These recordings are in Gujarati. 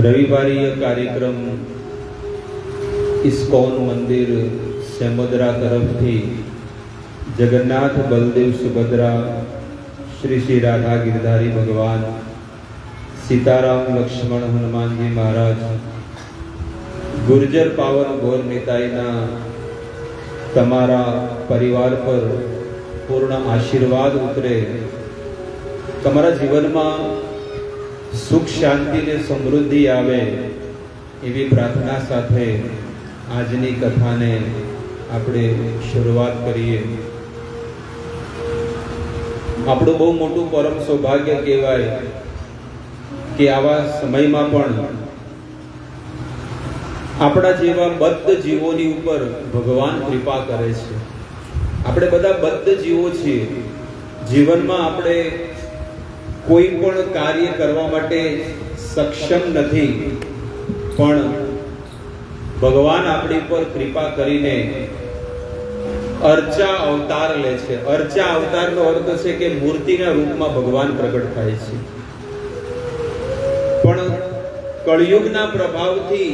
रविवारीय कार्यक्रम इस्कॉन मंदिर सेमोदरा तरफ थी जगन्नाथ बलदेव सुभद्रा श्री श्री राधा गिरधारी भगवान सीताराम लक्ष्मण हनुमान जी महाराज गुर्जर पावन गौर निताईना तमारा परिवार पर पूर्ण आशीर्वाद उतरे, तमारा जीवन में सुख शांति ने समृद्धि आवे एवी प्रार्थना साथे आजनी कथा ने आपणे शुरुआत करिए। आपणुं बहु मोटुं परम सौभाग्य कहेवाय कि आवा समय में पण आपणा जेवा बद्ध जीवोनी उपर भगवान कृपा करे छे। आपणे बधा बद्ध जीवो छीए, जीवन में आपणे कोई पण कार्य करवा माटे सक्षम नथी, पण भगवान आपणी पर कृपा करीने अर्चा अवतार ले छे। अर्चा अवतार नो अर्थ छे के मूर्तिना रूपमां भगवान प्रकट थाय छे। पण कलियुगना प्रभावथी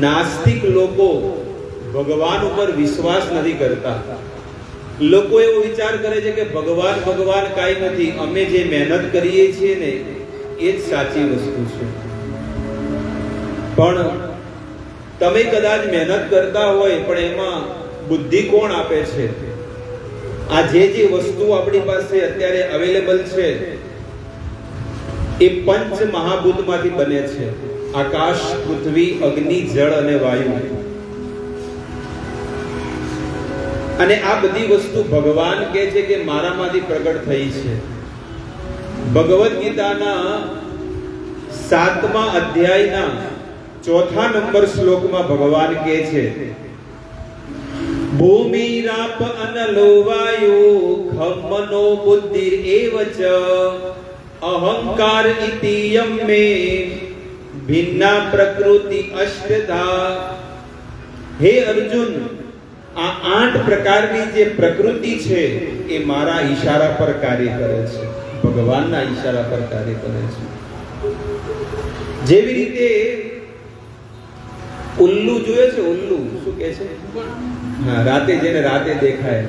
नास्तिक लोको भगवान पर विश्वास नहीं करता। लोको एवो विचार करे छे के भगवान भगवान काई नथी, अमे जे मेहनत करीए छीए ने ए ज साची वस्तु छे। पण तमे कदाच मेहनत करता होय पण एमां बुद्धि कोण आपे छे? आ जे वस्तु आपणी पासे अत्यारे अवेलेबल छे ए पंच महाभूतमांथी बने छे। आकाश, पृथ्वी, अग्नि, जल अने वायु। અને આ બધી વસ્તુ ભગવાન કહે છે કે મારામાંથી પ્રગટ થઈ છે। ભગવદ ગીતાના 7મા અધ્યાયના 4થા નંબર શ્લોકમાં ભગવાન કહે છે ભૂમિ રાપ અનલો વાયુ ખમનો બુદ્ધિ એવચ અહંકાર ઇતિ યમ્મે ભિન્ના પ્રકૃતિ અષ્ટધા। હે અર્જુન, आ 8 प्रकारनी जे प्रकृति छे ए मारा इशारा पर कार्य करे छे, भगवानना इशारा पर कार्य करे छे। जेवी रीते उल्लू जोए छे, उल्लू शुं कहे छे? हां, राते जेने राते देखाय।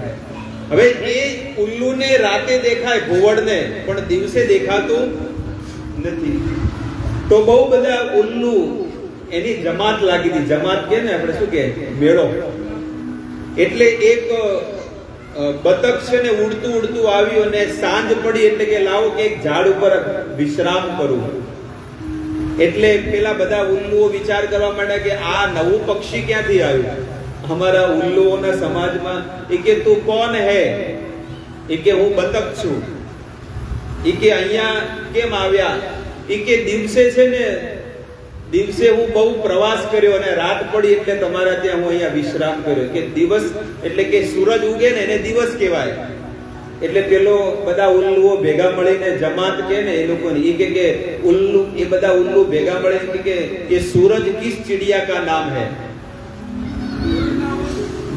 हवे ए उल्लू ने राते देखाय, घुवड ने, पण दिवसे देखातो नथी। तो बहु बधा उल्लू एनी जमात लागी दी। जमात के ने आपणे शुं कहे? मेळो। એટલે એક બતક છે ને ઉડતું ઉડતું આવ્યું અને સાંજ પડી એટલે કે લાવો કે એક ઝાડ ઉપર વિશ્રામ કરું। એટલે પેલા બધા ઉલ્લુઓ વિચાર કરવા માંડ્યા કે આ નવું પક્ષી ક્યાંથી આવ્યું અમારા ઉલ્લુઓના સમાજમાં। એ કે તું કોણ હે? એ કે હું બતક છું। એ કે અહીંયા કેમ આવ્યા? એ કે દિવસે છે ને દિવસે હું બહુ પ્રવાસ કર્યો અને રાત પડી એટલે તમારા ત્યાં હું અહીંયા વિશ્રામ કર્યો। કે દિવસ એટલે કે સૂરજ ઉગે ને એને દિવસ કહેવાય। એટલે પેલો બધા ઉલ્લુઓ ભેગા મળીને જમાત કે ને એ લોકોને ઈ કે ઉલ્લુ એ બધા ઉલ્લુ ભેગા મળીને કે ये सूरज किस चिड़िया का नाम है?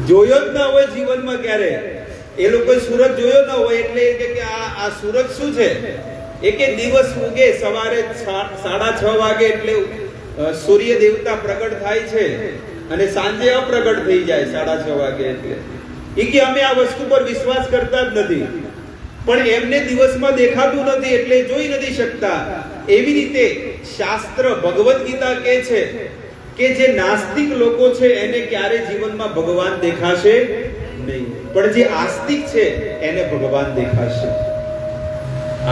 જોયો જ ના હોય જીવનમાં ક્યારે એ લોકો સૂરજ જોયો ના હોય એટલે કે આ સૂરજ શું છે? એ કે દિવસ ઉગે સવારે 6:30 વાગે એટલે सूर्य देवता प्रकट थाय छे અને સાંજે અપ્રગટ થઈ જાય 6:30 વાગે। એટલે ઈ કે અમે આ વસ્તુ પર વિશ્વાસ કરતા જ નથી, પણ એમને દિવસમાં દેખાતું નથી એટલે જોઈ નથી શકતા। એવી રીતે શાસ્ત્ર ભગવદ ગીતા કહે છે કે જે નાસ્તિક લોકો છે એને ક્યારે જીવનમાં ભગવાન દેખાશે નહીં, પણ જે આસ્તિક છે એને ભગવાન દેખાશે।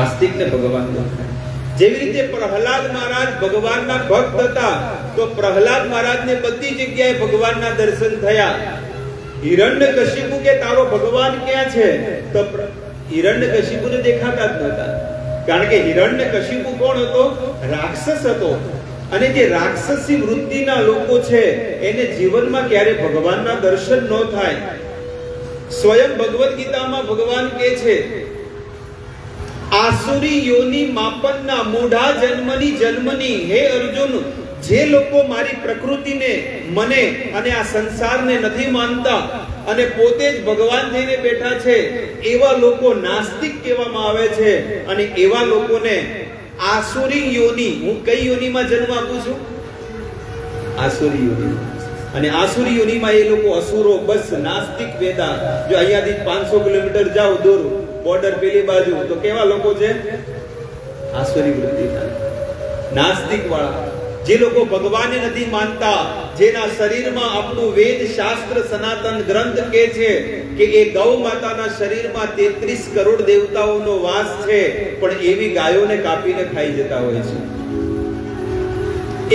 આસ્તિકને ભગવાન દેખાય। જેવી રીતે પ્રહલાદ મહારાજ ભગવાનના ભક્ત હતા તો પ્રહલાદ મહારાજને બધી જગ્યાએ ભગવાનના દર્શન થયા। હિરણ્યકશિપુ કે તારો ભગવાન ક્યાં છે? તો હિરણ્યકશિપુને દેખાતા જ નહોતા, કારણ કે હિરણ્યકશિપુ કોણ હતો? રાક્ષસ હતો। અને જે રાક્ષસી વૃત્તિના લોકો છે એને જીવનમાં ક્યારે ભગવાનના દર્શન ન થાય। સ્વયં ભગવદ ગીતામાં ભગવાન કહે છે આસુરી યોની માપનના મૂઢા જન્મની જન્મની। હે અર્જુન, જે લોકો મારી પ્રકૃતિને, મને અને આ સંસારને નથી માનતા અને પોતે જ ભગવાન થઈને બેઠા છે એવા લોકો નાસ્તિક કહેવામાં આવે છે। અને એવા લોકોને આસુરી યોનિ, હું કઈ યોનિમાં જન્મ આપું છું? આસુરી યોનિ. અને આસુરી યોનિમાં એ લોકો અસુરો, બસ નાસ્તિક વેદા. જો અહીંયાથી 500 કિલોમીટર જાઓ દૂર બોર્ડર પેલી બાજુ, તો કેવા લોકો છે? આસુરી વૃત્તિના, નાસ્તિક વાળા, જે લોકો ભગવાનને નથી માનતા, જેના શરીરમાં આપણું વેદ શાસ્ત્ર સનાતન ગ્રંથ કહે છે કે એ ગૌ માતાના શરીરમાં 33 કરોડ દેવતાઓનો વાસ છે, પણ એવી ગાયોને કાપીને ખાઈ જતા હોય છે.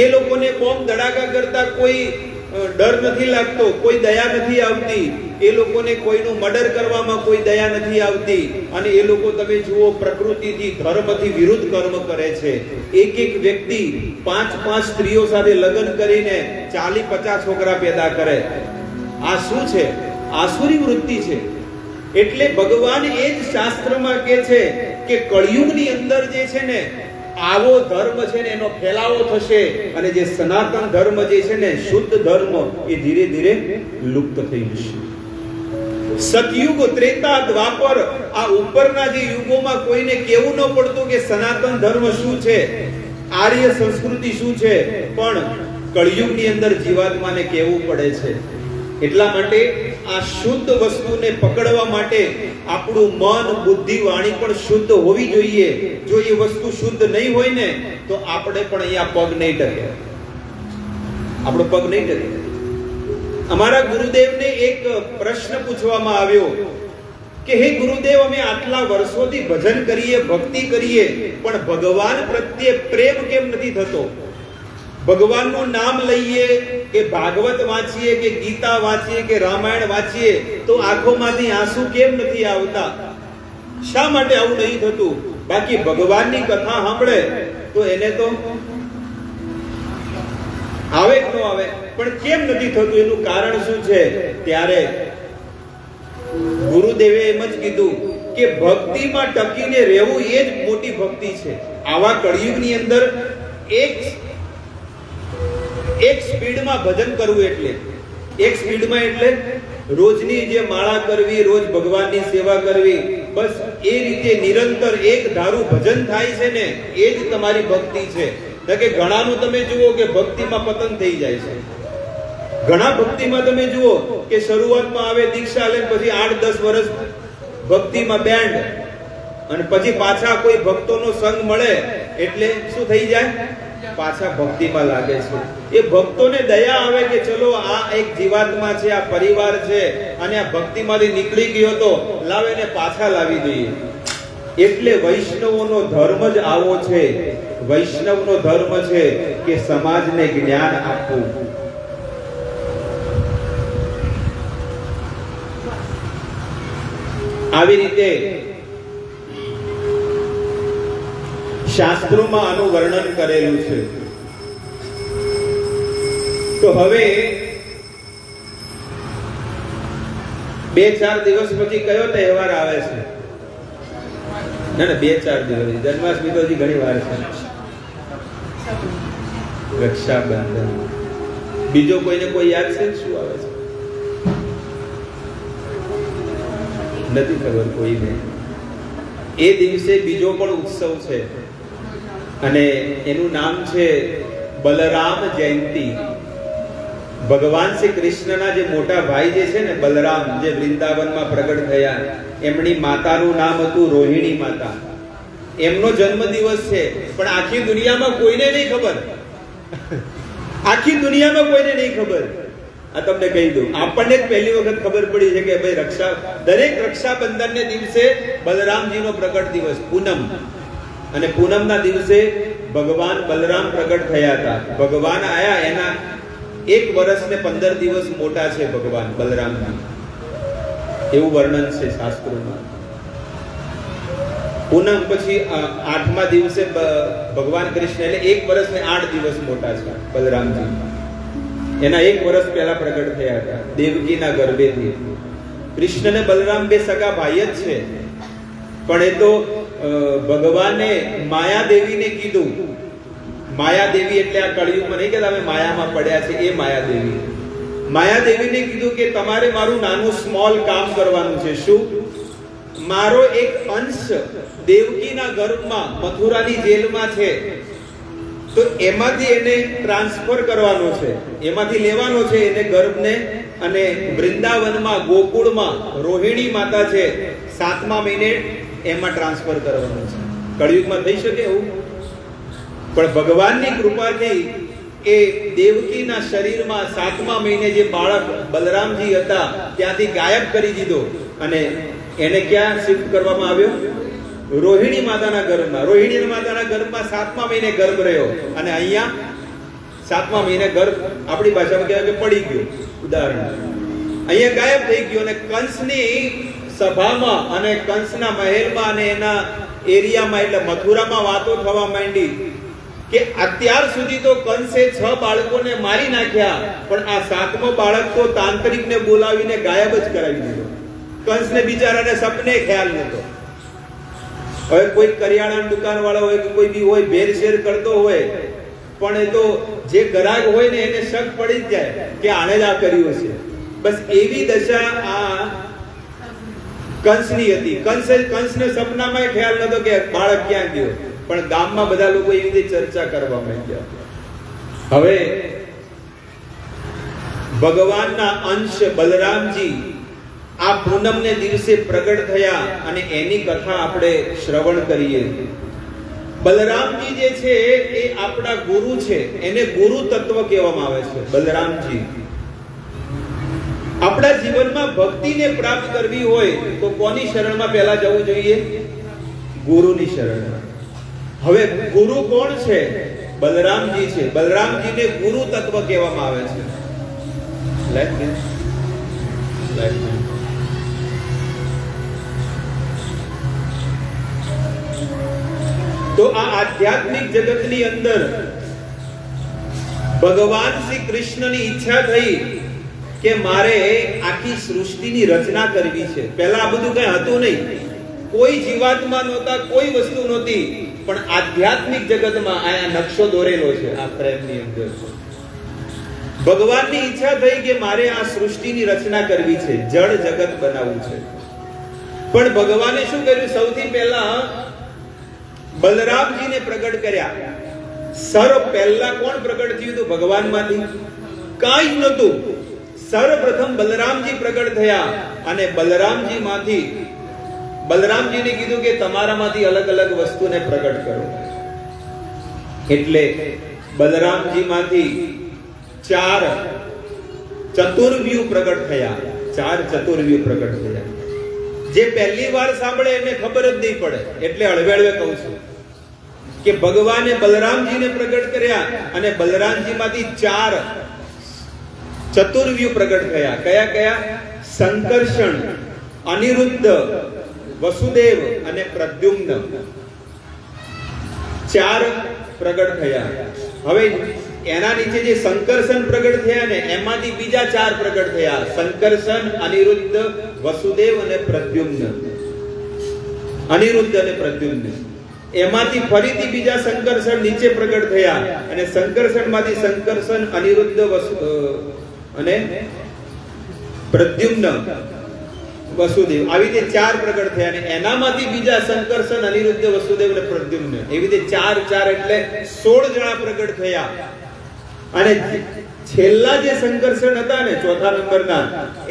એ લોકોને બોમ્બ ધડાકા કરતા કોઈ ડર નથી લાગતો, કોઈ દયા નથી આવતી. એ લોકોને કોઈનું મર્ડર કરવામાં કોઈ દયા નથી આવતી. અને એ લોકો તમે જુઓ, પ્રકૃતિથી ધર્મથી વિરુદ્ધ કર્મ કરે છે. એક વ્યક્તિ 5 સ્ત્રીઓ સાથે લગ્ન કરીને 40-50 છોકરા પેદા કરે. આ શું છે? આસુરી વૃત્તિ છે. એટલે ભગવાન એ જ શાસ્ત્રમાં કહે છે કે કળિયુગની અંદર જે છે ને, આવો ધર્મ છે ને એનો ફેલાવો થશે, અને જે સનાતન ધર્મ જે છે ને, શુદ્ધ ધર્મ, એ ધીરે ધીરે લુપ્ત થઈ જશે. સતયુગ, ત્રેતા, દ્વાપર, આ ઉપરના જે યુગોમાં કોઈને કેવું ન પડતું કે સનાતન ધર્મ શું છે, આર્ય સંસ્કૃતિ શું છે, પણ કળિયુગની અંદર જીવાત્માને કહેવું પડે છે. એટલા માટે આ શુદ્ધ વસ્તુને પકડવા માટે આપણું મન, બુદ્ધિ, વાણી પણ શુદ્ધ હોવી જોઈએ. જો એ વસ્તુ શુદ્ધ નહીં હોય ને, તો આપણે પણ અહીંયા પગ નહીં ટકે, આપણો પગ નહીં ટકે. અમારા ગુરુદેવને એક પ્રશ્ન પૂછવામાં આવ્યો કે હે ગુરુદેવ, અમે આટલા વર્ષોથી ભજન કરીએ, ભક્તિ કરીએ, પણ ભગવાન પ્રત્યે પ્રેમ કેમ નથી થતો? ભગવાનનું નામ લઈએ કે ભાગવત વાંચીએ કે ગીતા વાંચીએ કે રામાયણ વાંચીએ, તો આંખોમાંથી આંસુ કેમ નથી આવતા? શા માટે આવું નહીં થતું? બાકી ભગવાનની કથા સાંભળે તો એને તો આવે કે ન આવે, પણ કેમ નથી થતું? એનું કારણ શું છે? ત્યારે ગુરુદેવે એમ જ કીધું કે ભક્તિમાં ટકીને રહેવું એ જ મોટી ભક્તિ છે. આવા કળિયુગની અંદર એક સ્પીડમાં ભજન કરવું, એટલે એક સ્પીડમાં એટલે રોજની જે માળા કરવી, રોજ ભગવાનની સેવા કરવી, બસ એ રીતે નિરંતર એક ધારું ભજન થાય છે ને, એ જ તમારી ભક્તિ છે. કે ઘણાનું તમે જુઓ કે ભક્તિમાં પતન થઈ જાય છે. ઘણા ભક્તિમાં તમે જુઓ કે શરૂઆતમાં આવે, દીક્ષા લે, પછી 8-10 વર્ષ ભક્તિમાં બેન્ડ, અને પછી પાછા કોઈ ભક્તોનો સંગ મળે એટલે શું થઈ જાય? પાછા ભક્તિમાં લાગે છે. એ ભક્તોને દયા આવે કે ચલો આ એક જીવાત્મા છે, આ પરિવાર છે, અને આ ભક્તિમાંથી નીકળી ગયો તો લાવે ને પાછા લાવી દઈએ. એટલે વૈષ્ણવોનો ધર્મ જ આવો છે. વૈષ્ણવનો ધર્મ છે કે સમાજને જ્ઞાન આપવું. આવી રીતે શાસ્ત્રોમાં આનું વર્ણન કરેલું છે. તો હવે 2-4 દિવસ પછી કયો તહેવાર આવે છે? ના 2-4 દિવસ, જન્માષ્ટમી તો હજી ઘણી વાર છે. રક્ષાબંધન. બીજો કોઈને કોઈ યાદ છે શું આવે છે? નથી ખબર કોઈને. એ દિવસે બીજો પણ ઉત્સવ છે, અને એનું નામ છે બલરામ જયંતિ. ભગવાન શ્રી કૃષ્ણના જે મોટા ભાઈ જે છે ને, બલરામ, જે વૃંદાવનમાં પ્રગટ થયા, એમની માતાનું નામ હતું રોહિણી માતા. એમનો જન્મ દિવસ છે, પણ આખી દુનિયામાં કોઈને નહીં ખબર. આખી દુનિયામાં કોઈને નહીં ખબર. આ તમને કહી દઉં, આપણને જ પહેલી વખત ખબર પડી છે કે ભાઈ દરેક રક્ષાબંધનને દિવસે બલરામજીનો પ્રગટ દિવસ, પૂનમ, અને પૂનમના દિવસે ભગવાન બલરામ પ્રગટ થયા હતા. ભગવાન આયા, એના 1 વર્ષ ને 15 દિવસ મોટા છે ભગવાન બલરામજી, એવું વર્ણન છે શાસ્ત્રોમાં. પૂનમ પછી 8મા દિવસે ભગવાન કૃષ્ણ, એટલે 1 વર્ષ ને 8 દિવસ મોટા છે બલરામજી. એના 1 વર્ષ પહેલા પ્રગટ થયા હતા દેવકીના ગર્ભેથી. કૃષ્ણ અને બલરામ બે સગા ભાઈ જ છે, પણ એ તો ભગવાને માયાદેવીને કીધું. માયાદેવી એટલે આ કળિયુગમાં નહીં કે તમે માયામાં પડ્યા છે, એ માયાદેવી. માયાદેવીને કીધું કે તમારે મારું નાનું સ્મોલ કામ કરવાનું છે. શું? મારો એક અંશ દેવકીના ગર્ભમાં મથુરાની જેલમાં છે, તો એમાંથી એને ટ્રાન્સફર કરવાનો છે, એમાંથી લેવાનો છે એને ગર્ભને, અને વૃંદાવનમાં ગોકુળમાં રોહિણી માતા છે 7મા મહિને એમાં ટ્રાન્સફર કરવાનો છે. કળિયુગમાં થઈ શકે એવું? પણ ભગવાનની કૃપાથી એ દેવકીના શરીરમાં 7મા મહિને જે બાળક બલરામજી હતા ત્યાંથી ગાયબ કરી દીધો અને એને ક્યાં શિફ્ટ કરવામાં આવ્યો? રોહિણી માતાના ગર્ભમાં. રોહિણી માતાના ગર્ભમાં 7મા મહિને ગર્ભ રહ્યો, અને અહીંયા 7મા મહિને ગર્ભ આપણી ભાષામાં કહેવાય કે પડી ગયો. ઉદાહરણ, અહીંયા ગાયબ થઈ ગયો, અને કંસની સભામાં અને કંસના મહેલમાં અને એના એરિયામાં એટલે મથુરામાં વાતો થવા માંડી કે અત્યાર સુધી તો કંસે 6 બાળકોને મારી નાખ્યા, પણ આ 7મો બાળક તો તાંત્રિકને બોલાવીને ગાયબ જ કરાવી દીધો. કંસને બિચારાને સપને ખ્યાલ નહોતો. હવે કોઈ કરિયાણાની દુકાન વાળો હોય કે કોઈ બી હોય ભેરસેર કરતો હોય, પણ એ તો જે ગ્રાહક હોય ને એને શક પડી જ જાય કે આણે જ આ કર્યું છે. બસ એવી દશા આ કંસની હતી. કંસને સપનામાં ખ્યાલ નતો કે બાળક ક્યાં ગયો, પણ ગામમાં બધા લોકો એવી રીતે ચર્ચા કરવા માંડ્યા. હવે ભગવાનના અંશ બલરામજી આ પૂનમને દિવસે પ્રગટ થયા અને એની કથા આપણે શ્રવણ કરીએ. બલરામજી જે છે એ આપણા ગુરુ છે, એને ગુરુ તત્વ કહેવામાં આવે છે. બલરામજી આપણા જીવનમાં ભક્તિને પ્રાપ્ત કરવી હોય તો કોની શરણમાં પહેલા જવું જોઈએ? ગુરુની શરણમાં. હવે ગુરુ કોણ છે? બલરામજી છે. બલરામજીને ગુરુ તત્વ કહેવામાં આવે છે. તો આ આધ્યાત્મિક જગતની અંદર ભગવાન શ્રી કૃષ્ણની ઈચ્છા થઈ કે મારે આખી સૃષ્ટિની રચના કરવી છે. પહેલા આ બધું કઈ હતું નહીં, કોઈ જીવાત્મા નહોતા, કોઈ વસ્તુ નહોતી, પણ આધ્યાત્મિક જગતમાં આ નકશો દોરેલો છે આ ફ્રેમની અંદર. ભગવાનની ઈચ્છા થઈ કે મારે આ સૃષ્ટિની રચના કરવી છે, જળ જગત બનાવવું છે. પણ ભગવાને શું કર્યું? સૌથી પહેલા બલરામજીને પ્રગટ કર્યા. સર્વ પહેલા કોણ પ્રગટ થયું હતું ભગવાનમાંથી? કાંઈ જ નહોતું. સર્વપ્રથમ બલરામજી પ્રગટ થયા, અને બલરામજીને કીધું કે તમારામાંથી અલગ અલગ વસ્તુને પ્રગટ કરો. એટલે બલરામજીમાંથી 4 ચતુર્વ્યુહ પ્રગટ થયા. 4 ચતુર્વ્યુહ પ્રગટ થયા. જે પહેલી વાર સાંભળે એને ખબર જ નહીં પડે, એટલે હળવે કહું છું કે ભગવાને બલરામજીને પ્રગટ કર્યા, અને બલરામજીમાંથી 4 ચતુર્વ્યુહ પ્રગટ થયા. કયા કયા? સંકર્ષણ, અનિરુદ્ધ, વસુદેવ અને પ્રદ્યુમ્ન. 4 પ્રગટ થયા. હવે એના નીચે જે સંકર્ષણ પ્રગટ થયા ને એમાંથી બીજા 4 પ્રગટ થયા. સંકર્ષણ, અનિરુદ્ધ, વસુદેવ અને પ્રદ્યુમ્ન. અનિરુદ્ધ અને પ્રદ્યુમ્ન. એમાંથી ફરીથી બીજા સંકર્ષણ નીચે પ્રગટ થયા, અને સંકર્ષણમાંથી સંકર્ષણ, અનિરુદ્ધ, અને પ્રદ્યુમ્ન, વસુદેવ, આવી રીતે 4 પ્રગટ થયા. અને એનામાંથી બીજા સંકર્ષણ, અનિરુદ્ધ, વસુદેવ અને પ્રદ્યુમ્ન. એવી રીતે 4 એટલે 16 જણા પ્રગટ થયા. અને છેલ્લા જે સંકર્ષણ હતા ને 4થા નંબરના,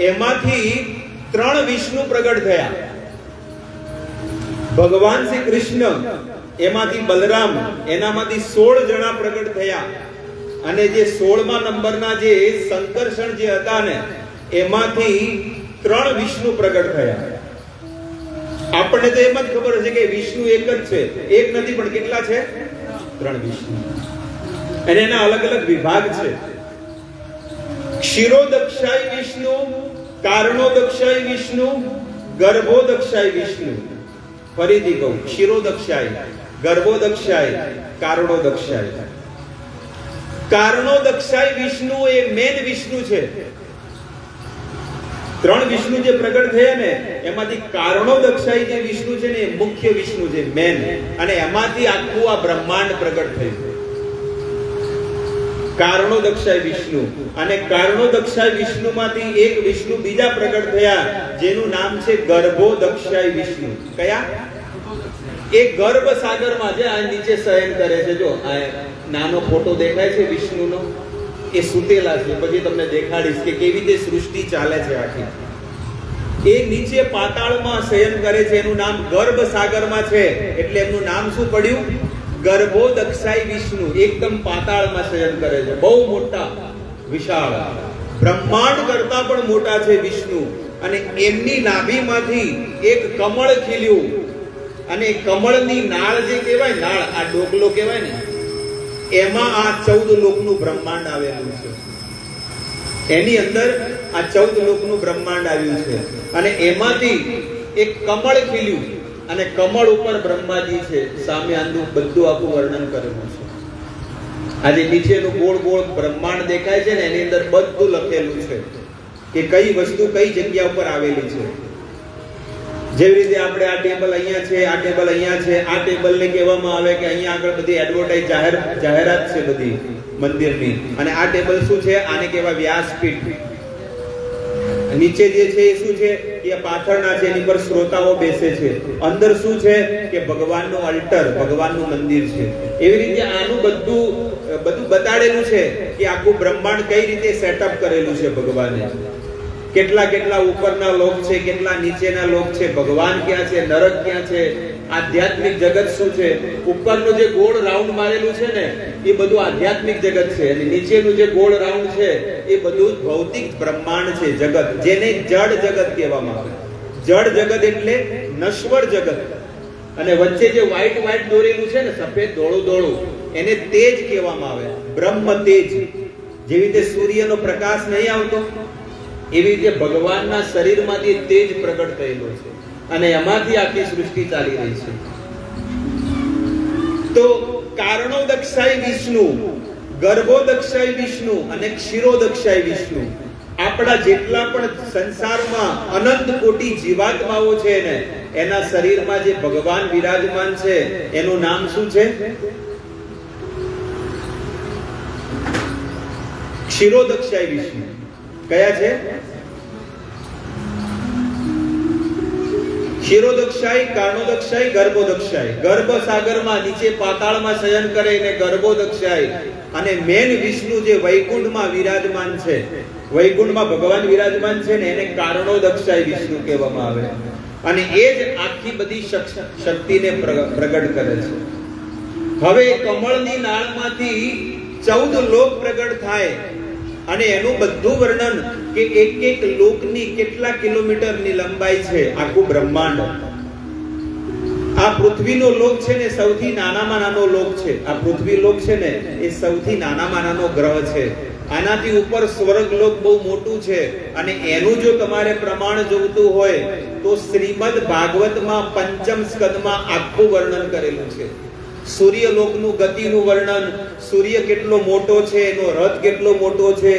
એમાંથી 3 વિષ્ણુ પ્રગટ થયા. ભગવાન શ્રી કૃષ્ણ, એમાંથી બલરામ, એનામાંથી 16 જણા પ્રગટ થયા. અને જે 16મા નંબરના જે સંકર્ષણ જે હતા ને એમાંથી 3 વિષ્ણુ પ્રગટ થયા. આપણને તો એમ જ ખબર છે કે વિષ્ણુ એક જ છે, એક નથી, પણ કેટલા છે? 3 વિષ્ણુ. અને એના અલગ અલગ વિભાગ છે. ક્ષીરોદક્ષાય વિષ્ણુ, કારણોદક્ષાય વિષ્ણુ, ગર્ભોદક્ષાય વિષ્ણુ. ફરીથી કહું, ક્ષીરોદક્ષાય, ગર્ભોદક્ષાય, કારણોદક્ષાય. કારણોદક્ષાય વિષ્ણુ એ મેન વિષ્ણુ છે. 3 વિષ્ણુ જે પ્રગટ થયા ને એમાંથી કારણોદક્ષાય જે વિષ્ણુ છે ને એ મુખ્ય વિષ્ણુ છે, મેન. અને એમાંથી આખું આ બ્રહ્માંડ પ્રગટ થયું. કારણોદક્ષાય વિષ્ણુ. અને કારણોદક્ષાય વિષ્ણુમાંથી એક વિષ્ણુ બીજા પ્રગટ થયા જેનું નામ છે ગર્ભોદક્ષાય વિષ્ણુ. કયા? એ ગર્ભ સાગરમાં જે આ નીચે શયન કરે છે, જો આ નાનો ફોટો દેખાય છે વિષ્ણુનો, એ સુતેલા છે. પછી તમને દેખાડીશ કે કેવી રીતે સૃષ્ટિ ચાલે છે આખી. એ નીચે પાતાળમાં શયન કરે છે, એનું નામ ગર્ભ સાગરમાં છે. એટલે એમનું નામ શું પડ્યું? ગર્ભોદક્ષાય વિષ્ણુ. એકદમ પાતાળમાં શયન કરે છે, બહુ મોટા, વિશાળ, બ્રહ્માંડ કરતા પણ મોટા છે વિષ્ણુ. અને એમની નાભીમાંથી એક કમળ ખીલ્યું, અને કમળની નાળ જે કહેવાય, નાળ આ ડોકલો કહેવાય ને, એમાં આ 14 લોકનું બ્રહ્માંડ આવેલું છે. એની અંદર આ 14 લોકનું બ્રહ્માંડ આવ્યું છે. અને એમાંથી એક કમળ ખીલ્યું, અને કમળ ઉપર બ્રહ્માજી છે. સામે આનું બધું આખું વર્ણન કરેલું છે. આજે નીચેનું ગોળ ગોળ બ્રહ્માંડ દેખાય છે ને, એની અંદર બધું લખેલું છે કે કઈ વસ્તુ કઈ જગ્યા ઉપર આવેલી છે. જેવી રીતે આપણે આ ટેબલ અહીંયા છે, આ ટેબલ અહીંયા છે, આ ટેબલને કહેવામાં આવે કે અહીંયા આગળ બધી એડવર્ટાઇઝ જાહેરાત છે બધી મંદિરની. અને આ ટેબલ શું છે? આને કહેવાય વ્યાસપીઠ. નીચે જે છે એ શું છે? એ પાથરના છે, એની પર શ્રોતાઓ બેસે છે. અંદર શું છે? કે ભગવાનનો અલ્ટર, ભગવાનનું મંદિર છે. એવી રીતે આનું બધું બતાડેલું છે કે આખું બ્રહ્માંડ કઈ રીતે સેટઅપ કરેલું છે ભગવાને. કેટલા ઉપરના લોક છે, કેટલા નીચેના લોક છે, ભગવાન ક્યાં છે, નરક ક્યાં છે, આધ્યાત્મિક જગત શું છે. ઉપરનું જે ગોળ રાઉન્ડ મારેલું છે ને, એ બધું આધ્યાત્મિક જગત છે. અને નીચેનું જે ગોળ રાઉન્ડ છે એ બધું ભૌતિક બ્રહ્માંડ છે, જગત, જેને જડ જગત કહેવામાં આવે. જડ જગત એટલે નશ્વર જગત. અને વચ્ચે જે વ્હાઈટ દોરેલું છે ને, સફેદ ધોળું, એને તેજ કહેવામાં આવે, બ્રહ્મ તેજ. જેવી રીતે સૂર્યનો પ્રકાશ નહીં આવતો, એવી રીતે ભગવાનના શરીરમાંથી તેજ પ્રગટ થયેલો છે. અને એમાંથી આખી સૃષ્ટિ ચાલી રહી છે. તો કારણોદક્ષાય વિષ્ણુ, ગર્ભોદક્ષાય વિષ્ણુ અને ક્ષીરોદક્ષાય વિષ્ણુ. આપણા જેટલા પણ સંસારમાં અનંત કોટી જીવાત્માઓ છે ને, એના શરીરમાં જે ભગવાન વિરાજમાન છે એનું નામ શું છે? ક્ષીરોદક્ષાય વિષ્ણુ. કયા છે? ક્ષીરોદક્ષાય, કારણોદક્ષાય, ગર્ભોદક્ષાય. ગર્ભ સાગરમાં નીચે પાતાળમાં શયન કરે એને ગર્ભોદક્ષાય. અને મેન વિષ્ણુ જે વૈકુંઠમાં વિરાજમાન છે, વૈકુંઠમાં ભગવાન વિરાજમાન છે ને, એને કારણોદક્ષાય વિષ્ણુ કહેવામાં આવે. અને એ જ આખી બધી શક્તિને પ્રગટ કરે છે. હવે કમળની નાળમાંથી 14 લોક પ્રગટ થાય. અને એનું બધું વર્ણન કે એક લોકની કેટલા કિલોમીટરની લંબાઈ છે આખું બ્રહ્માંડ. આ પૃથ્વીનો લોક છે ને, સૌથી નાનામાં નાનો લોક છે. આ પૃથ્વી લોક છે ને, એ સૌથી નાનામાં નાનો ગ્રહ છે. આનાથી ઉપર સ્વર્ગ લોક બહુ મોટું છે. અને એનું જો તમારે પ્રમાણ જોઈતું હોય તો શ્રીમદ ભાગવતમાં 5મ સ્કંદમાં આખું વર્ણન કરેલું છે. સૂર્યલોકનું ગતિનું વર્ણન, સૂર્ય કેટલો મોટો છે, એનો રથ કેટલો મોટો છે,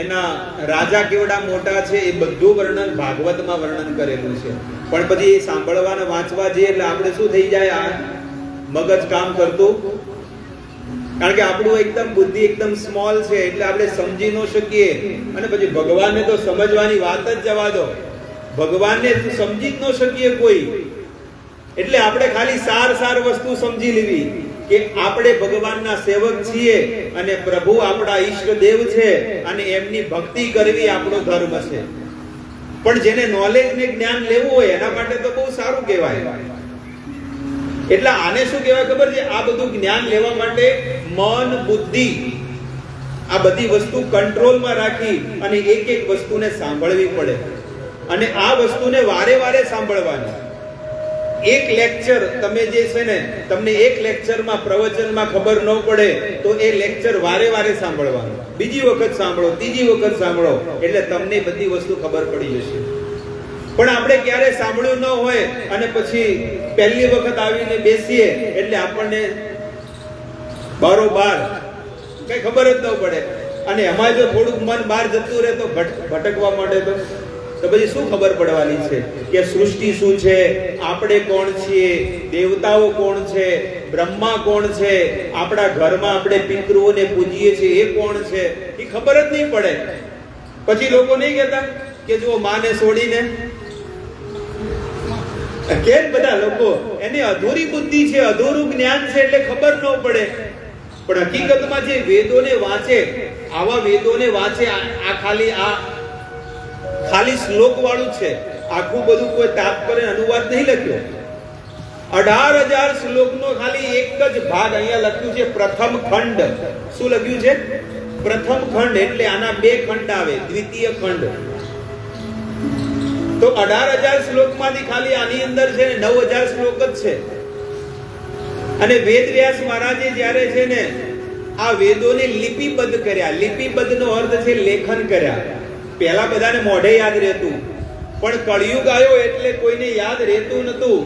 એના રાજા કેવડા મોટા છે, એ બધું વર્ણન ભાગવતમાં વર્ણન કરેલું છે. પણ પછી એ સાંભળવાને વાંચવા જઈએ એટલે આપણે શું થઈ જાય? આ મગજ કામ કરતું, કારણ કે આપણું એકદમ બુદ્ધિ એકદમ સ્મોલ છે, એટલે આપણે સમજી ન શકીએ. અને પછી ભગવાનને તો સમજવાની વાત જ જવા દો, ભગવાનને સમજી જ ન શકીએ કોઈ. એટલે આપણે ખાલી સાર વસ્તુ સમજી લેવી કે આપણે ભગવાનના સેવક છીએ અને પ્રભુ આપણા ઈષ્ટદેવ છે અને એમની ભક્તિ કરવી આપણો ધર્મ છે. પણ જેને નોલેજ ને જ્ઞાન લેવું હોય એના માટે તો બહુ સારું કહેવાય. એટલે આને શું કહેવાય ખબર છે? આ બધું જ્ઞાન લેવા માટે મન, બુદ્ધિ, આ બધી વસ્તુ કંટ્રોલમાં રાખી અને એક વસ્તુને સાંભળવી પડે. અને આ વસ્તુને વારે સાંભળવાની. એક લેક્ચર તમે જે છે ને, તમને એક લેક્ચરમાં પ્રવચનમાં ખબર ન પડે તો એ લેક્ચર વારે સાંભળવાનું. બીજી વખત સાંભળો, ત્રીજી વખત સાંભળો, એટલે તમને બધી વસ્તુ ખબર પડી જશે. પણ આપણે ક્યારે સાંભળ્યું ન હોય અને પછી પહેલી વખત આવીને બેસીએ એટલે આપણને બારોબાર કઈ ખબર જ ન પડે. અને એમાં જો થોડુંક મન બહાર જતું રહે તો ભટકવા માંડે તો પછી શું ખબર પડવાની છે કે સૃષ્ટિ શું છે, આપણે કોણ છીએ, દેવતાઓ કોણ છે, બ્રહ્મા કોણ છે, આપણા ઘરમાં આપણે પિતૃઓને પૂજીએ છીએ એ કોણ છે, એ ખબર જ નહીં પડે. પછી લોકો નહીં કહેતા કે જો માને છોડીને કે બધા લોકો એને અધૂરી બુદ્ધિ છે, અધૂરું જ્ઞાન છે એટલે ખબર ન પડે. પણ હકીકતમાં જે વેદોને વાંચે, આવા વેદોને વાંચે, આ ખાલી શ્લોક વાળું છે, આખું બધું કોઈ તાત્પર્ય અનુવાદ નહીં લખ્યો. 18,000 શ્લોકનો ખાલી એક જ ભાગ અહીંયા લખ્યું છે, પ્રથમ ખંડ. શું લખ્યું છે? પ્રથમ ખંડ. એટલે આના 2 ખંડ આવે, દ્વિતીય ખંડ. તો 18,000 શ્લોકમાંથી ખાલી આની અંદર છે ને 9,000 શ્લોક જ છે. અને વેદવ્યાસ મહારાજે જ્યારે છે ને આ વેદોને લિપિબદ્ધ કર્યા, લિપિબદ્ધનો અર્થ છે લેખન કર્યા. પહેલા બધાને મોઢે યાદ રહેતું, પણ કળિયુગ આવ્યો એટલે કોઈને યાદ રહેતું નતું.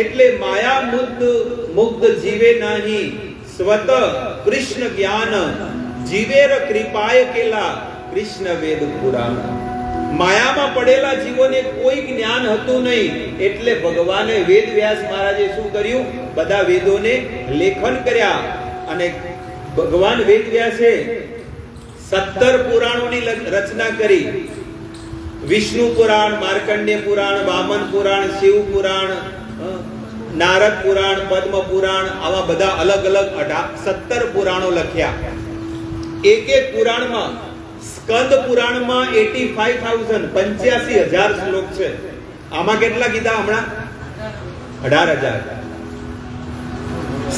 એટલે માયા મુગ્ધ જીવે નાહી સ્વત કૃષ્ણ જ્ઞાન જીવેર કૃપાય કેલા કૃષ્ણ વેદ પુરાણ. માયામાં પડેલા જીવોને કોઈ જ્ઞાન હતું નહીં, એટલે ભગવાને વેદવ્યાસ મહારાજે શું કર્યું? બધા વેદોને લેખન કર્યા. અને ભગવાન વેદવ્યાસે 17 પુરાણોની રચના કરી. વિષ્ણુ પુરાણ, માર્કંડેય પુરાણ, વામન પુરાણ, શિવ પુરાણ, નારદ પુરાણ, પદ્મ પુરાણ, આવા બધા અલગ અલગ 17 પુરાણો લખ્યા. એક પુરાણમાં, સ્કંદ પુરાણમાં 85,000 શ્લોક છે. આમાં કેટલા કીધા હમણાં? 18,000.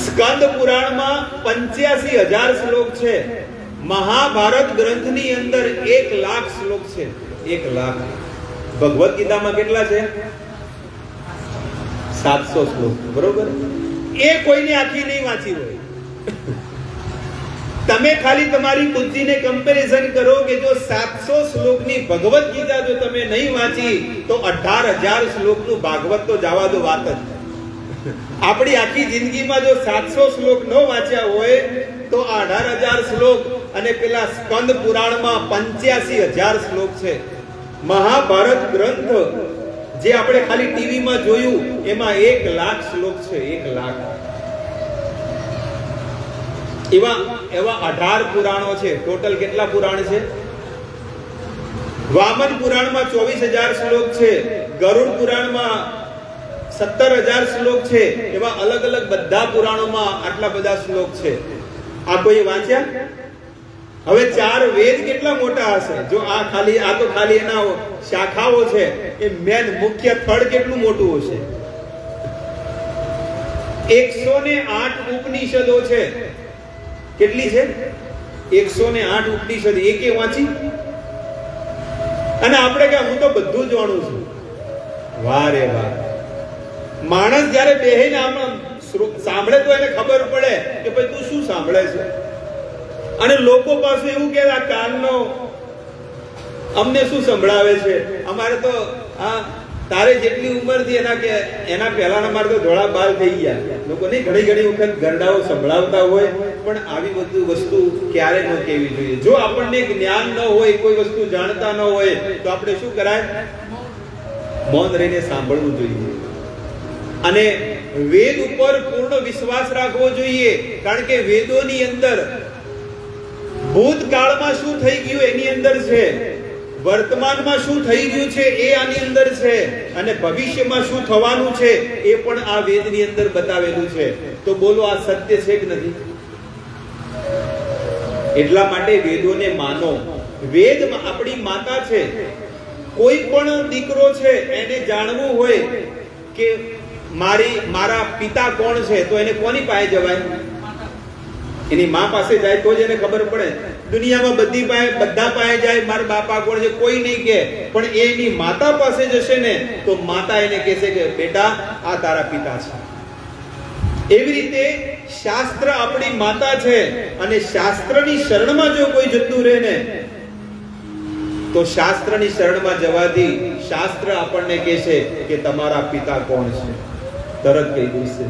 સ્કંદ પુરાણમાં 85,000 શ્લોક છે. મહાભારત ગ્રંથની અંદર 1,00,000 શ્લોક છે. 1,00,000. ભગવદ ગીતામાં કેટલા છે? 700 શ્લોક. બરોબર? એ કોઈને આખી નહીં વાંચી હોય. તમે ખાલી તમારી બુદ્ધિને કમ્પેરિઝન કરો કે જો 700 શ્લોકની ભગવદ ગીતા જો તમે નહીં વાંચી તો 18,000 શ્લોકનું ભાગવત તો જવા દો વાત જ. આપણી આખી જિંદગીમાં જો 700 શ્લોક ન વાંચ્યા હોય તો 18,000 શ્લોક, અને પેલા સ્કંદ પુરાણમાં 85,000 શ્લોક છે. મહાભારત ગ્રંથ જે આપણે ખાલી ટીવીમાં જોયું એમાં 1,00,000 શ્લોક છે. 1,00,000. એવા 18 પુરાણો છે. ટોટલ કેટલા પુરાણ છે? વામન પુરાણમાં 24,000 શ્લોક છે. ગરુડ પુરાણમાં 17,000 શ્લોક છે. એવા અલગ અલગ બધા પુરાણોમાં આટલા બધા શ્લોક છે. આ કોઈ વાંચ્યા? હવે 4 વેદ કેટલા મોટા હશે? જો આ તો ખાલી એના શાખાઓ છે. એ મેન મુખ્ય થડ કેટલું મોટું હશે? 108 ઉપનિષદો છે. કેટલી છે? 108 ઉપનિષદ. એકે વાંચી? અને આપણે કે હું તો બધું જાણું છું. વાહ રે વાહ. માણસ જ્યારે બેહીને આમ સાંભળે તો એને ખબર પડે કે ભાઈ તું શું સાંભળે છે. અને લોકો પાસે એવું કે આ કાનનો અમને શું સંભળાવે છે? અમારે તો આ તારે જેટલી ઉંમર થી એના પહેલાના મારે તો ધોળા બાલ થઈ ગયા. લોકોને ઘણી વખત ગરડાઓ સંભળાવતા હોય, પણ આવી બધી વસ્તુ ક્યારે ન કહેવી જોઈએ. જો આપણને જ્ઞાન ન હોય, કોઈ વસ્તુ જાણતા ન હોય તો આપણે શું કરાય? મૌન રહીને સાંભળવું જોઈએ. અને વેદ ઉપર પૂર્ણ વિશ્વાસ રાખવો જોઈએ, કારણ કે વેદોની અંદર ભૂતકાળમાં શું થઈ ગયું એની અંદર છે, વર્તમાનમાં શું થઈ ગયું છે એ આની અંદર છે, અને ભવિષ્યમાં શું થવાનું છે એ પણ આ વેદની અંદર બતાવેલું છે. તો બોલો આ સત્ય છે કે નથી? એટલા માટે વેદોને માનો. વેદ આપણી માતા છે. કોઈ પણ દીકરો છે એને જાણવું હોય કે મારા પિતા કોણ છે તો એને કોની પાસે જવાય? એની માં પાસે જાય તો જ એને ખબર પડે. દુનિયામાં બધા પાસે જાય મારા બાપા કોણ છે કોઈ નહીં કહે, પણ એની માતા પાસે જશે ને તો માતા એને કહેશે કે બેટા આ તારા પિતા છે. એવી રીતે શાસ્ત્ર આપણી માતા છે, અને શાસ્ત્રની શરણમાં જો કોઈ જતું રહે ને તો શાસ્ત્રની શરણમાં જવાથી શાસ્ત્ર આપણને કહેશે કે તમારા પિતા કોણ છે, તરત કહી દેશે.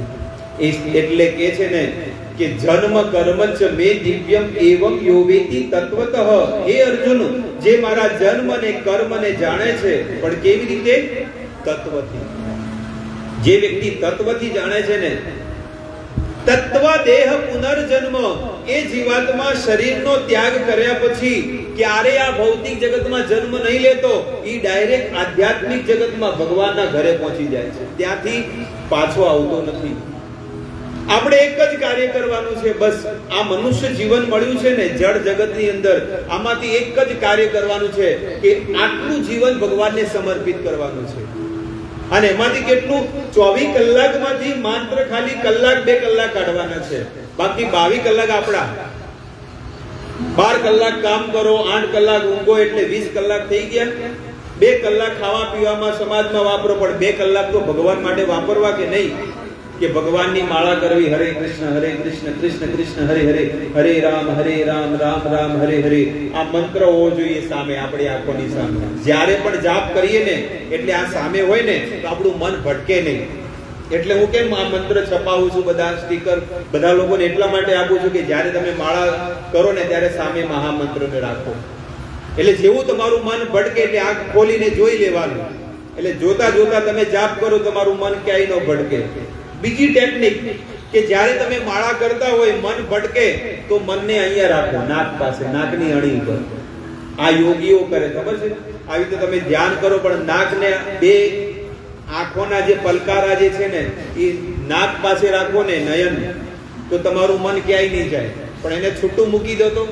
એટલે કે છે ને કે જન્મ કર્મ ચ મે દિવ્યમ એવમ યોવેતિ તત્વતઃ. હે અર્જુન, જે મારા જન્મ ને કર્મ ને જાણે છે, પણ કેવી રીતે? તત્વથી. જે વ્યક્તિ તત્વથી જાણે છે ને, તત્વ દેહ પુનર્જન્મ, એ જીવાત્મા શરીરનો ત્યાગ કર્યા પછી ક્યારે આ ભૌતિક જગતમાં જન્મ નહીં લેતો, એ ડાયરેક્ટ આધ્યાત્મિક જગતમાં ભગવાનના ઘરે પહોંચી જાય છે, ત્યાંથી પાછો આવતો નથી. આપણે એક જ કાર્ય કરવાનું છે બસ. આ મનુષ્ય જીવન મળ્યું છે ને જળ જગતની અંદર, આમાંથી એક જ કાર્ય કરવાનું છે કે આટલું જીવન ભગવાનને સમર્પિત કરવાનું છે. અને એમાંથી કેટલું? 24 કલાકમાંથી માત્ર ખાલી કલાક 2 કલાક કાઢવાના છે, બાકી 22 કલાક આપણા. 12 કલાક કામ કરો, 8 કલાક ઊંઘો એટલે 20 કલાક થઈ ગયા. 2 કલાક ખાવા પીવામાં સમાજમાં વાપરો, પણ 2 કલાક તો ભગવાન માટે વાપરવા કે નહીં? કે ભગવાનની માળા કરવી, હરે કૃષ્ણ કૃષ્ણ કૃષ્ણ હરે હરે, હરે રામ રામ રામ હરે હરે. આ મંત્ર હોવો જોઈએ સામે, આપણી આંખોની સામે. જ્યારે પણ જાપ કરીએ ને એટલે આ સામે હોય ને તો આપણું મન ભટકે નહીં. એટલે હું કેમ આ મંત્ર છપાવું છું, બધા સ્ટીકર બધા લોકોને એટલા માટે આપું છું કે જ્યારે તમે માળા કરો ને ત્યારે સામે મહામંત્રને રાખો. એટલે જેવું તમારું મન ભટકે એટલે આંખ ખોલીને જોઈ લેવાનું. એટલે જોતા જોતા તમે જાપ કરો, તમારું મન ક્યાંય ન ભટકે. બીજી ટેકનિક કે જ્યારે તમે માળા કરતા હોય મન ભટકે તો મનને અહીંયા રાખો, નાક પાસે, નાકની અણી પર. આ યોગીઓ કરે, ખબર છે? આવી રીતે તમે ધ્યાન કરો પણ નાકને, બે આંખોના જે પલકારા જે છે ને એ નાક પાસે રાખો ને, નયન, તો તમારું મન ક્યાંય નહીં જાય. પણ એને છૂટું મૂકી દો તો.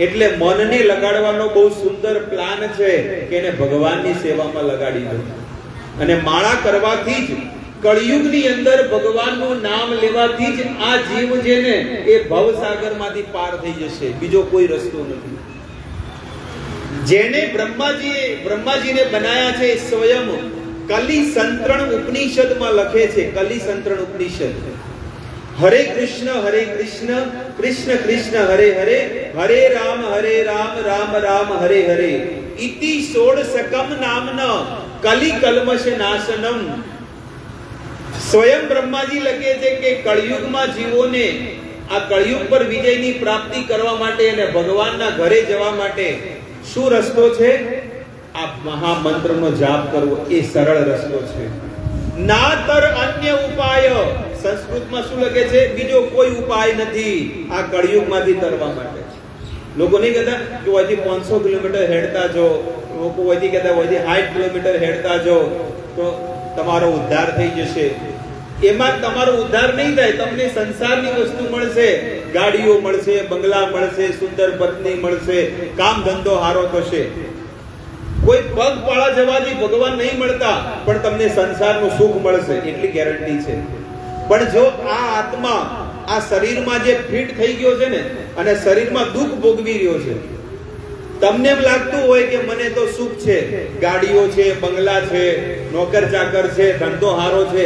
એટલે મનને લગાડવાનો બહુ સુંદર પ્લાન છે કે એને ભગવાનની સેવામાં લગાડી દો. અને માળા કરવાથી જ, કળિયુગની અંદર ભગવાનનું નામ લેવાથી જ આ જીવ છે ને એ ભવસાગરમાંથી પાર થઈ જશે. બીજો કોઈ રસ્તો નથી. જેને બ્રહ્માજીને બનાયા છે સ્વયં કલી સંતરણ ઉપનિષદમાં લખે છે. કલી સંતરણ ઉપનિષદ, હરે કૃષ્ણ કૃષ્ણ કૃષ્ણ હરે હરે, હરે રામ રામ રામ હરે હરે, ઇતિ ષોડશકમ નામના કલી કલ્મશ નાશનમ. સ્વયં બ્રહ્માજી લખે છે કે કળિયુગમાં જીવોને આ કળિયુગ પર વિજયની પ્રાપ્તિ કરવા માટે અને ભગવાનના ઘરે જવા માટે શું રસ્તો છે? આ મહામંત્રનો જાપ કરવો, એ સરળ રસ્તો છે. નાતર અન્ય ઉપાય. સંસ્કૃતમાં શું લખે છે? બીજો કોઈ ઉપાય નથી આ કળિયુગમાંથી તરવા માટે. લોકો નહીં કહેતા કે ઓયથી 500 કિલોમીટર હેડતા જો, લોકો ઓયથી કહેતા ઓયથી 60 કિલોમીટર હેડતા જો તો તમારો ઉદ્ધાર થઈ જશે. એમાં તમારો ઉદ્ધાર નહીં થાય. તમને સંસારની વસ્તુ મળશે, ગાડીઓ મળશે, બંગલા મળશે, સુંદર પત્ની મળશે, કામ ધંધો હારો થશે. કોઈ પગપાળા જવાથી ભગવાન નહીં મળતા, પણ તમને સંસારનું સુખ મળશે, એટલી ગેરંટી છે. પણ જો આ આત્મા આ શરીરમાં જે ફિટ થઈ ગયો છે ને અને શરીરમાં દુઃખ ભોગવી રહ્યો છે, તમને એમ લાગતું હોય કે મને તો સુખ છે, ગાડીઓ છે, બંગલા છે, નોકર ચાકર છે, ધંધો હારો છે,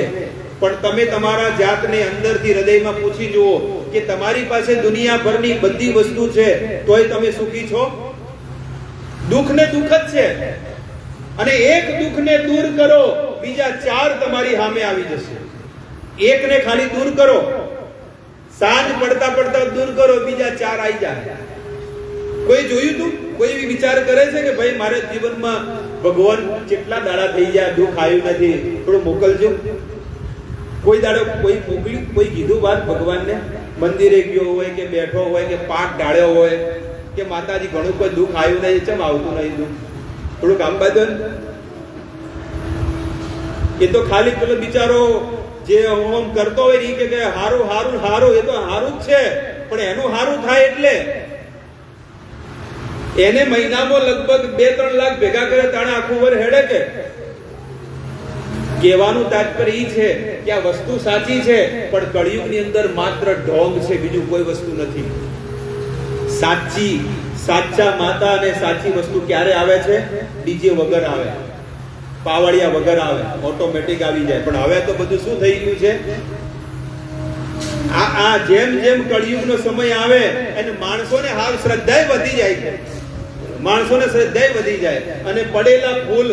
પણ તમે તમારા જાતને અંદરથી હૃદયમાં પૂછી જુઓ કે તમારી પાસે દુનિયાભરની બધી વસ્તુ છે તોય તમે સુખી છો? દુઃખ ને દુઃખ જ છે. અને એક દુઃખને દૂર કરો, બીજા 4 તમારી સામે આવી જશે. એકને ખાલી દૂર કરો, સાંજ પડતા પડતા દૂર કરો, બીજા 4 આવી જાય. કોઈ જોયું તું? કોઈ એવી વિચાર કરે છે કે ભાઈ મારે જીવનમાં ભગવાન કેટલા દાડા થઈ ગયા, દુઃખ આવ્યું નથી, થોડું મોકલજો? કોઈ દાડો કોઈ મોકલ્યું? કોઈ કીધું વાત ભગવાનને? મંદિરે ગયો હોય કે બેઠો હોય કે પાઠ ઢાળ્યો હોય કે માતાજી ઘણું કોઈ દુઃખ આવ્યું નહીં, ચમ આવતું નહીં દુઃખ, થોડું કામ બાંધો. એ તો ખાલી પેલો બિચારો જે હોમ કરતો હોય એ કે હારું હારું હારું, એ તો હારું જ છે, પણ એનું હારું થાય એટલે એને મહિનામાં લગભગ 2-3 લાખ ભેગા કરે તાણે આખું વર હેડે. કે કહેવાનું તાત્પર્ય એ છે કે આ વસ્તુ સાચી છે, પણ કળિયુગની અંદર માત્ર ઢોંગ છે, બીજું કોઈ વસ્તુ નથી. સાચા માતા અને સાચી વસ્તુ ક્યારે આવે છે? ડીજે વગર આવે, પાવડિયા વગર આવે, ઓટોમેટિક આવી જાય. પણ હવે તો બધું શું થઈ ગયું છે? આ જેમ જેમ કળિયુગનો સમય આવે અને માણસોને હાવ શ્રદ્ધા વધી જાય છે, માણસોને શ્રદ્ધા વધી જાય. અને પડેલા ફૂલ,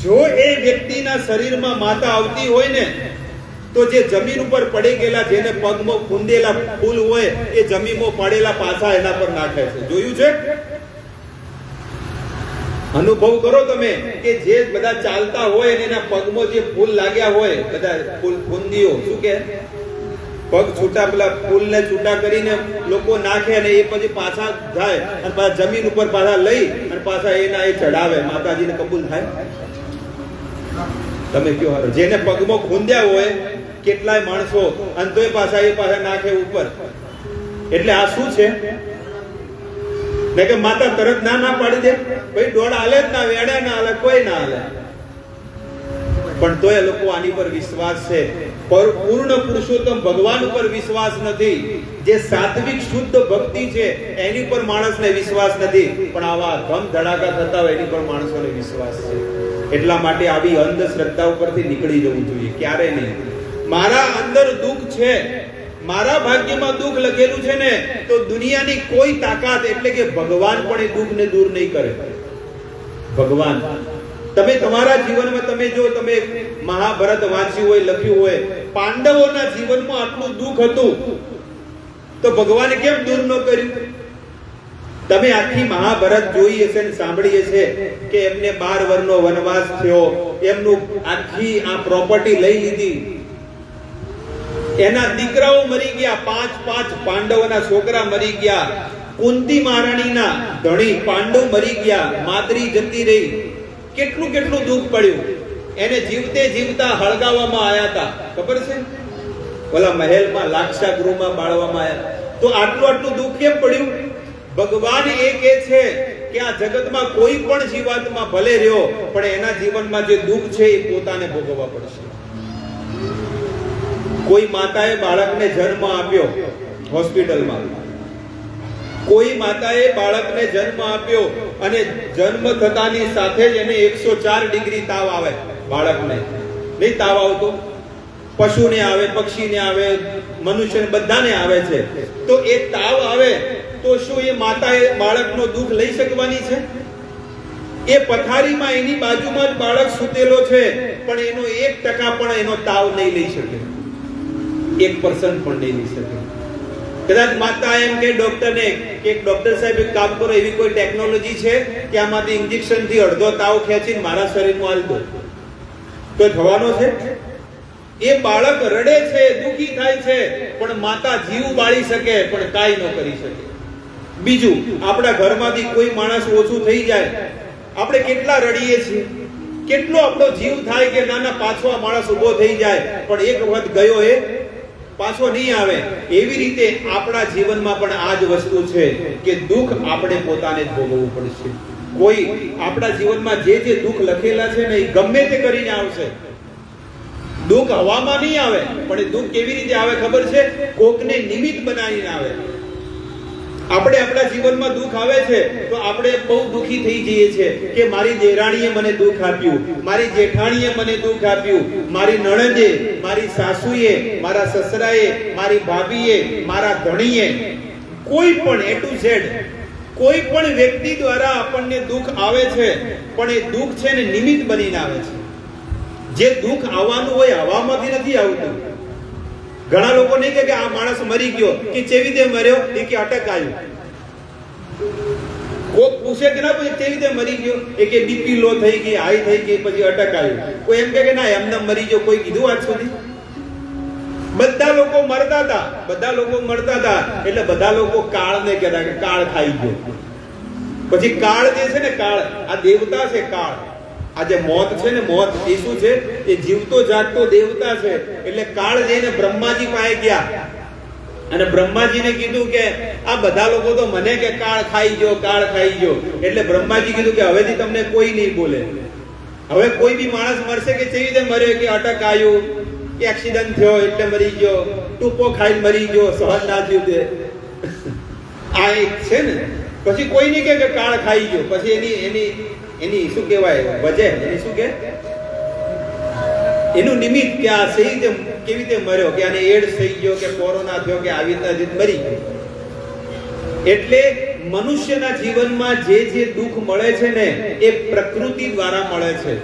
જો એ વ્યક્તિના શરીરમાં માતા આવતી હોય ને તો જે જમીન ઉપર પડી ગયેલા, જેને પગમાં ફૂંદેલા ફૂલ હોય, એ જમીનમાં પડેલા પાછા એના પર નાખે છે. જોયું છે? અનુભવ કરો તમે કે જે બધા ચાલતા હોય અને એના પગમાં જે ફૂલ લાગ્યા હોય, બધા ફૂલ ફૂંદીઓ, શું કે પગ છૂટા પેલા ફૂલને છૂટા કરીને લોકો નાખે અને એ પછી પાછા જાય અને પાછા જમીન ઉપર પાછા લઈ અને પાછા એના એ ચડાવે, માતાજીને કબૂલ થાય? તમે કયો હારો, જેને પગમાં ખૂંદ્યા હોય કેટલાય માણસો અને તોય પાછા એ પાછા નાખે ઉપર. એટલે આ શું છે? ને કે માતા તરત ના પાડી દે, ભાઈ દોડ હાલે જ ના, વેડે ના હાલે, કોઈ ના હાલે. પણ તોય લોકો આની પર વિશ્વાસ છે. પૂર્ણ પુરુષોત્તમ ભગવાન ઉપર વિશ્વાસ નથી. જે સાત્વિક શુદ્ધ ભક્તિ છે એની પર માણસને વિશ્વાસ નથી, પણ આવા ધમ ધડાકા થતા હોય એની પર માણસોને વિશ્વાસ છે. એટલા માટે આવી અંધશ્રદ્ધા ઉપરથી નીકળી જવું જોઈએ. ક્યારે નહીં. મારા અંદર દુઃખ છે, મારા ભાગ્યમાં દુઃખ લખેલું છે ને, તો દુનિયાની કોઈ તાકાત એટલે કે ભગવાન પણ એ દુઃખને દૂર નહીં કરે. ભગવાન તમે તમારા જીવનમાં તમે જો તમે મહાભારત વાંચ્યું હોય, લખ્યું હોય, પાંડવોના જીવનમાં આટલું દુઃખ હતું તો ભગવાને કેમ દૂર ન કર્યું? તમે આખી મહાભારત જોઈ હશે ને સાંભળી હશે કે એમને 12 વર્ષનો વનવાસ થયો, એમનું આખી આ પ્રોપર્ટી લઈ લીધી, એના દીકરાઓ મરી ગયા, 5 પાંડવોના છોકરા મરી ગયા, કુંતી મહારાણીના ધણી પાંડવ મરી ગયા, માદ્રી જતી રહી, કેટલું દુઃખ પડ્યું. એને જીવતે જીવતા હળગાવવામાં આવ્યા હતા, ખબર છે? ઓલા મહેલમાં લાક્ષા ગૃહમાં બાળવામાં આવ્યા. તો આટલું દુઃખ કેમ પડ્યું? ભગવાન એ કહે છે કે આ જગતમાં કોઈ પણ જીવાત્મા ભલે રહ્યો, પણ એના જીવનમાં જે દુઃખ છે એ પોતાને ભોગવવા પડશે. કોઈ માતાએ બાળકને જન્મ આપ્યો હોસ્પિટલમાં, કોઈ માતાએ બાળકને જન્મ આપ્યો અને જન્મ થતાની સાથે જ એને 104 ડિગ્રી તાવ આવે. બાળકને નહીં તાવ આવતો? પશુને આવે, પક્ષીને આવે, મનુષ્યને બધાને આવે છે. તો એ તાવ આવે તો શું એ માતાએ બાળકનો દુઃખ લઈ શકવાની છે? એ પથારીમાં એની બાજુમાં જ બાળક સૂતેલો છે, પણ એનો 1% પણ એનો તાવ નહીં લઈ શકે, 1% પણ નહીં લઈ શકે. કદાચ માતા એમ કે ડોક્ટરને કે ડોક્ટર સાહેબ એક કામ કરો, એવી કોઈ ટેકનોલોજી છે કે આમાંથી ઇન્જેક્શન થી અડધો તાવ ખેંચીને મારા શરીરમાં આલ દો, તો થવાનો છે? એ બાળક રડે છે, દુખી થાય છે, પણ માતા જીવ બાળી શકે પણ કાઈ ન કરી શકે. બીજું, આપણા ઘરમાંથી કોઈ માણસ ઓછું થઈ જાય, આપણે કેટલા રડીએ છીએ, કેટલો આપણો જીવ થાય કે નાના પાછો આ માણસ ઉભો થઈ જાય, પણ એક વખત ગયો એ પાછો નહીં આવે. એવી રીતે આપણા જીવનમાં પણ આ જ વસ્તુ છે કે દુઃખ આપણે પોતાને જ ભોગવવું પડશે. કોઈ આપણા જીવનમાં જે દુઃખ લખેલા છે ને એ ગમે તે કરીને આવશે. દુઃખ હવામાં નહીં આવે, પણ એ દુઃખ કેવી રીતે આવે ખબર છે? કોકને નિમિત્ત બનાવીને આવે. આપણે આપણા જીવનમાં દુઃખ આવે છે તો આપણે બહુ દુઃખી થઈ જઈએ છીએ કે મારી દેરાણીએ મને દુઃખ આપ્યું, મારી જેઠાણીએ મને દુઃખ આપ્યું, મારી નણંદે, મારી સાસુએ, મારા સસરાએ, મારી ભાભીએ, મારા ધણીએ, કોઈ પણ A to Z કોઈ પણ વ્યક્તિ દ્વારા આપણને દુઃખ આવે છે, પણ એ દુઃખ છે ને નિમિત્ત બનીને આવે છે. જે દુઃખ આવવાનું હોય હવામાંથી નથી આવતું. ઘણા લોકો નહીં કે આ માણસ મરી ગયો, કે કેવી રીતે મર્યો? એ કે અટક આવ્યું. કોક પૂછે કે ના પછી કેવી રીતે મરી ગયો? એ કે બીપી લો થઈ ગઈ, હાઈ થઈ ગઈ, પછી અટક આવ્યું. કોઈ એમ કે ના એમને મરી ગયો, કોઈ કીધું આજ સુધી? બધા લોકો મરતા હતા, એટલે બધા લોકો કાળને કહેતા કે કાળ ખાઈ ગયો. પછી કાળ જે છે ને, કાળ આ દેવતા છે. કાળ આ જે મોત છે ને, મોત એ શું છે? એ જીવતો જાગતો દેવતા છે. એટલે કાળ જઈને બ્રહ્માજી પાસે ગયા અને બ્રહ્માજીને કીધું કે આ બધા લોકો તો મને કે કાળ ખાઈ ગયો, કાળ ખાઈ ગયો. એટલે બ્રહ્માજી કીધું કે હવેથી તમને કોઈ નહીં બોલે. હવે કોઈ બી માણસ મરશે કે કેવી રીતે મર્યો? કે અટક આવ્યું, એક્સિડન્ટ થયો એટલે મરી ગયો, ટૂંપો ખાઈને મરી ગયો, સહન ના થયું તે. આ એક છે ને. પછી કોઈ નહીં કે કાળ ખાઈ ગયો. પછી એની શું કહેવાય વજહ, એની શું કે એનું નિમિત્ત કે આ સહી કેવી રીતે મર્યો, કે આને એડ્સ થઈ ગયો, કે કોરોના થયો, કે આવી રીતે મરી ગયો. એટલે મનુષ્યના જીવનમાં જે દુઃખ મળે છે ને, એ પ્રકૃતિ દ્વારા મળે છે.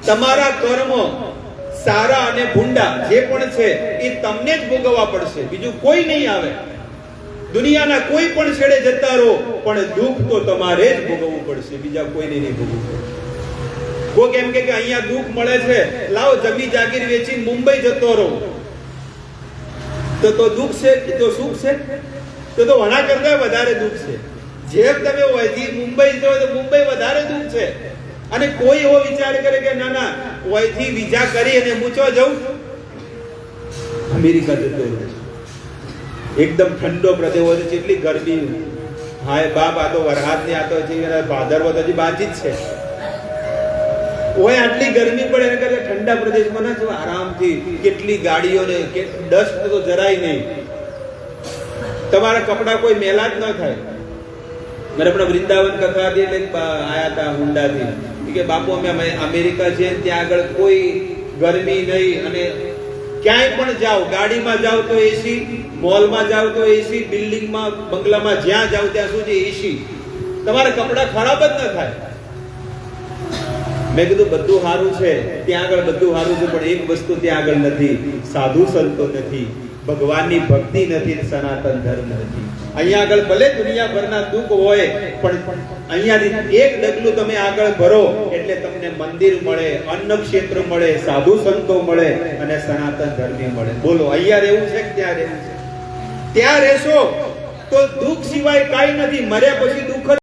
તમારા કર્મ સારા અને ભૂંડા જે પણ છે એ તમને જ ભોગવવા પડશે, બીજું કોઈ નહીં આવે. દુનિયાના કોઈ પણ છેડે જતા રહો, પણ દુઃખ તો તમારે જ ભોગવવું પડશે, બીજા કોઈને નહીં ભોગવવું પડશે. કોઈ કેમ કે અહીંયા દુઃખ મળે છે, લાવો જમી જાગીર વેચી મુંબઈ જતો રહો. તો દુઃખ છે તો સુખ છે? તો વણા કરતા વધારે દુઃખ છે. જેમ તમે વયથી મુંબઈ જો તો મુંબઈ વધારે દુઃખ છે. અને કોઈ એવો વિચાર કરે કે ના ના વયથી વિઝા કરી અને મૂચો જવું, અમેરિકા જતો રહે. એકદમ ઠંડો પ્રદેશ હોય, કેટલી ગરમી. હાય બાપ, આ તો વરસાદ ને આ તો ભાદરવો તો હજી બાકી જ છે. ઓય આટલી ગરમી પડે એને કરતા ઠંડા પ્રદેશમાં ના જો આરામથી, કેટલી ગાડીઓને ડસ્ટ તો જરાય નહીં, તમારા કપડા કોઈ મેલા જ ન થાય. મારે પણ વૃંદાવન કથાથી એટલે આયા હતા હુંડાથી કે બાપુ અમે અમેરિકા છે ત્યાં આગળ કોઈ ગરમી નહીં, અને ક્યાંય પણ જાઓ, ગાડીમાં જાઓ તો એસી, મોલમાં જાઓ તો એસી, બિલ્ડિંગમાં બંગલામાં જ્યાં જાઓ ત્યાં સુધી એસી, તમારા કપડા ખરાબ જ ન થાય. મેં કીધું બધું સારું છે ત્યાં આગળ, બધું સારું છે, પણ એક વસ્તુ ત્યાં આગળ નથી, સાધુ સંતો નથી, ભગવાનની ભક્તિ નથી, સનાતન ધર્મ નથી. અહીંયા આગળ ભલે દુનિયાભરના દુઃખ હોય, પણ અહીંયાથી એક ડગલું તમે આગળ ભરો એટલે તમને મંદિર મળે, અન્ન ક્ષેત્ર મળે, સાધુ સંતો મળે અને સનાતન ધર્મ મળે. બોલો અહીંયા રહેવું છે કે ત્યાં રહેવું છે? ત્યાં રહેશો તો દુઃખ સિવાય કાંઈ નથી, મર્યા પછી દુઃખ જ